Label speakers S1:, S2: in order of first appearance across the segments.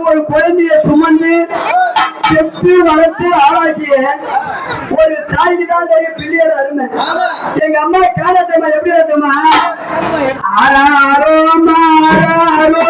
S1: ஒரு குழந்தைய சுமந்து செத்து வளர்த்து ஆளாக்கிய ஒரு தாய்க்கு தான் தெரியும் பிள்ளையோட அருமை. எங்க அம்மா காலத்தம்மா எப்படி இருக்குமா? ஆராரோ மாராரோ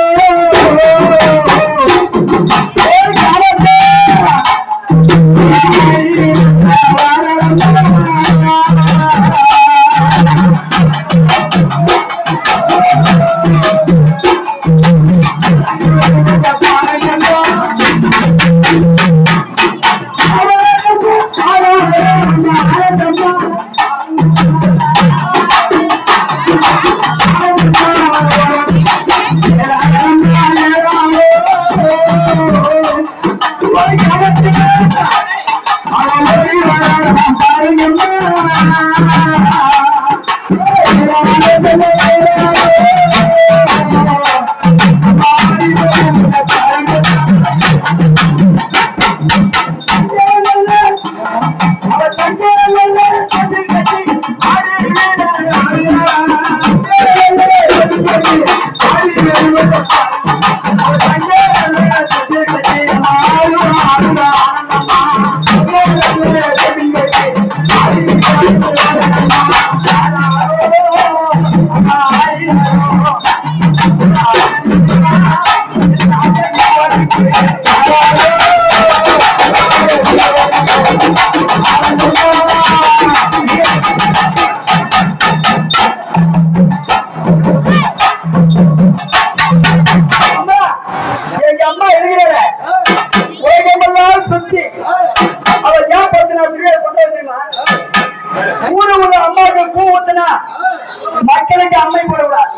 S1: மக்களுக்கு அம்மை போடுவார்,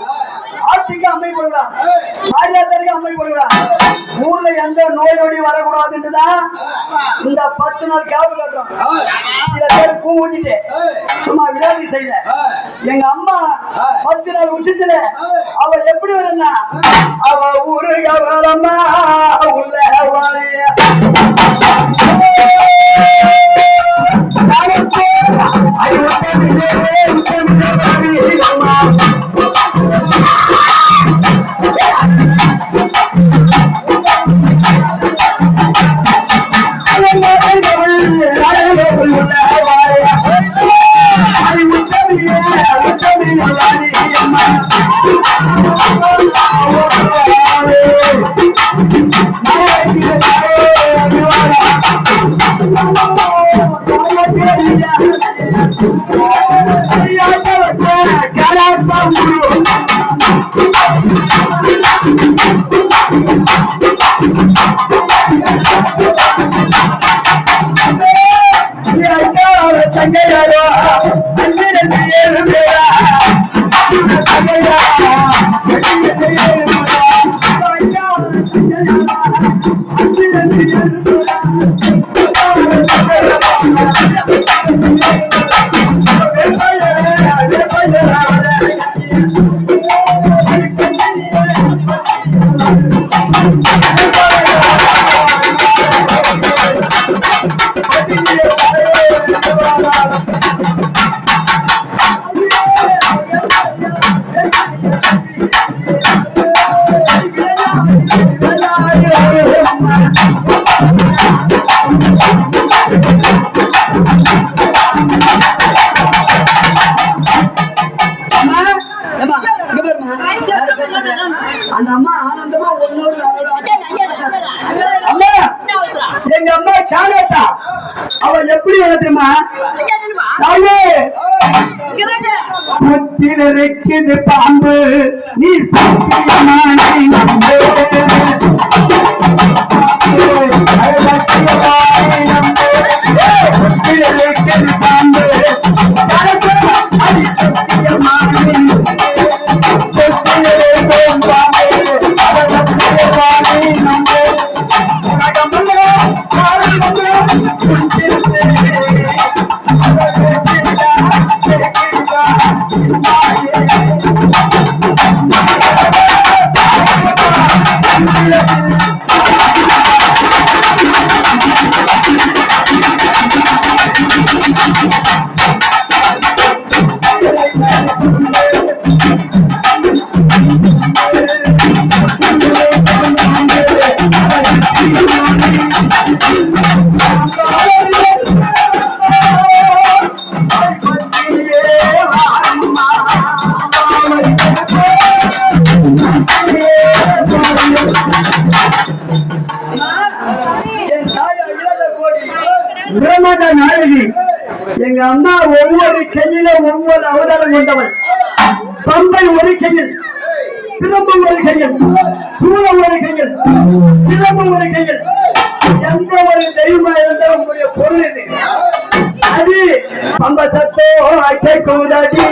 S1: ஆட்சிக்கு அம்மை போடுவார், மாரியாத்தருக்கு அம்மை போடுவார். ஊர்ல எந்த நோய் நொடி வரக்கூடாதுன்னுதான் இந்த 10 நாள் கேப் கட்டுறோம். சில பேர் பூ ஊட்டிட்டு சும்மா விளையாடி செய்யல. எங்க அம்மா 10 நாள் உச்சித்துல அவ எப்படி வரும்னா, அவ ஊரு கவலம்மா உள்ள வாழைய அந்த அம்மா ஆனந்தமா எங்க அம்மா காலேட்டா அவ எப்படி தெரியுமா? இருக்குது பாம்பு நீ பாம்பு எங்க அம்மா ஒவ்வொரு கையில ஒவ்வொரு அவதாரம் கொண்டவள். பம்பை ஒரு கையில், சிலம்பம் ஒரு கையில், சூழம் ஒரு கையில், சிலம்பம் ஒரு கையில். எந்த ஒரு தெய்வமா இருந்தால் உங்களுடைய பொருள் இது. அது பம்ப சத்தோ அட்டை கூடாடி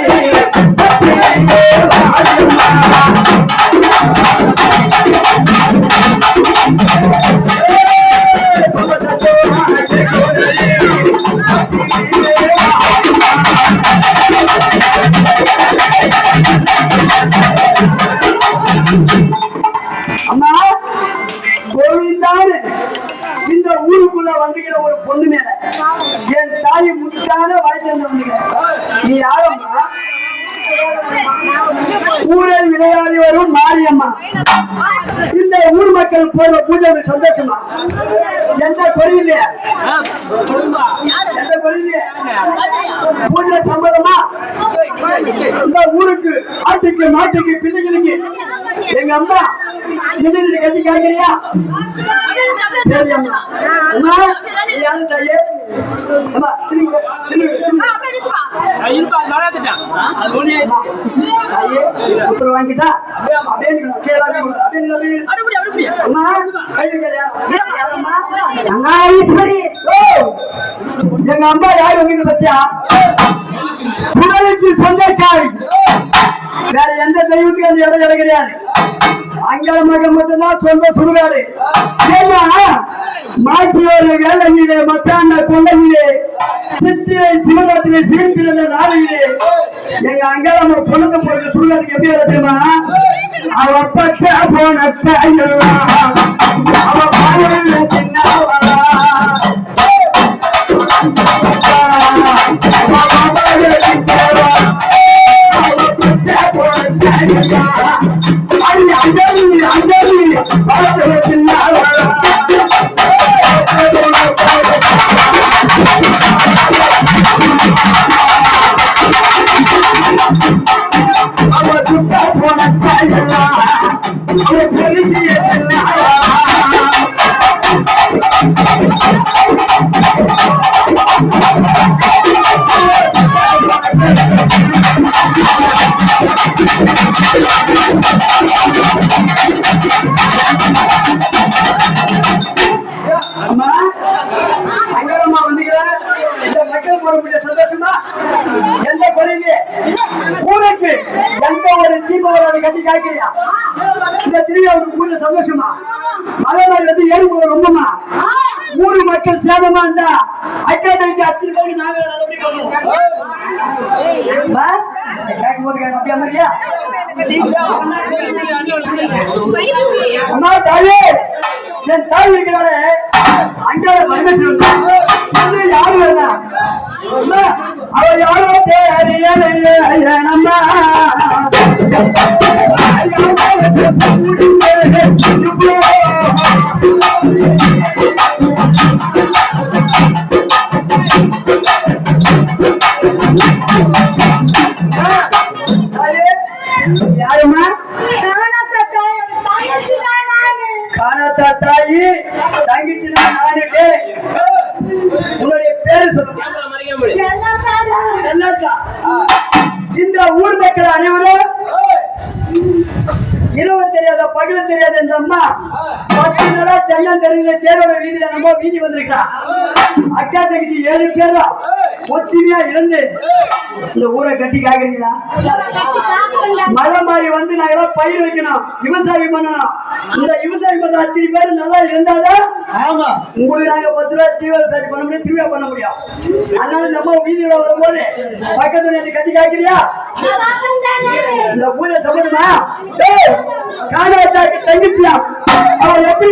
S1: அம்மா கோவிந்தான இந்த ஊருக்குள்ள வந்துகிற ஒரு பொண்ணு மேல என் தாய் முட்டான வாழ்க்கை வந்துக்கிறேன். நீ யாரம்மா? ஊரில் விளையாடி வரும் மாரியம்மா. இந்த ஊர் மக்கள் போற பூஜை சந்தோஷமா? எந்த குறையில்லையா? எந்த குறையில்லையா? பூஜை சம்பளமா? இந்த ஊருக்கு ஆட்டுக்கு மாட்டுக்கு பிள்ளைகளுக்கு எங்க அம்மா நின்று கட்டி காய்கறியா? சரி அம்மா. அம்மா யாரு தாயே? அம்மா வாங்கிட்டா எங்க அம்மா யாரு வந்து பத்தியா? புகழுக்கு சொந்தக்காரி. வேற எந்த தெய்வத்துக்கு அந்த இடம் இடம் கிடையாது. அங்காளமாக மட்டும்தான் சொந்த சுடுகாடு. ஏன்னா மாட்சியோட வேலையிலே மச்சாண்ட கொள்ளையிலே சித்திரை சிவராத்திரி சிவப்பிறந்த நாளையிலே எங்க அங்காளம்மா பொழுது போட்டு சுடுகாட்டுக்கு எப்படி தெரியுமா? அவ பச்சை போன அவ பாடல சின்னவா சந்தோஷமா? எந்த குறையிலே ஊருக்கு எந்த ஒரு தீபவரை கட்டி காய்க்கிறியா? இந்த திருவிழாவுக்கு பூஜை சந்தோஷமா? மழை வந்து ஏறும்போது ரொம்பமா ஊரு மக்கள் சேமமா இருந்தா அக்கா தங்கச்சி அத்தனை பேருக்கு நாங்க அம்மா தாயே என் தாய் இருக்கிறாரு அங்காள பரமேஸ்வரன் யாரு வேணா அவ யாரோ யாருமா? காணத்தா தாயி தங்கச்சி நானே. உன்னுடைய பேரு சொல்லுங்க. செல்லத்தா. இந்த ஊர் மக்கள் அனைவரும் இரவு தெரியாத பகல் தெரியாத இந்த அம்மா 10 நாளா செல்லம் தெரியல தேரோட வீதியில நம்ம வீதி வந்திருக்கா. அக்கா தங்கச்சி 7 பேரா ஒத்துமையா இருந்து இந்த ஊரை கட்டி காக்குறீங்களா? மழை மாதிரி வந்து நாங்களாம் பயிர் வைக்கணும், விவசாயம் பண்ணணும். இந்த விவசாயம் பண்ற அத்தனை பேர் நல்லா இருந்தாதான் உங்களுக்கு நாங்க 10 ரூபாய் தீவிர பண்ண முடியும், திருவிழா பண்ண முடியும். அதனால நம்ம வீதியில வரும்போது பக்கத்துல கட்டி காய்க்கிறியா? இந்த பூஜை சம்பந்தமா காணாத்தாக்கு தங்கச்சியா? எப்படி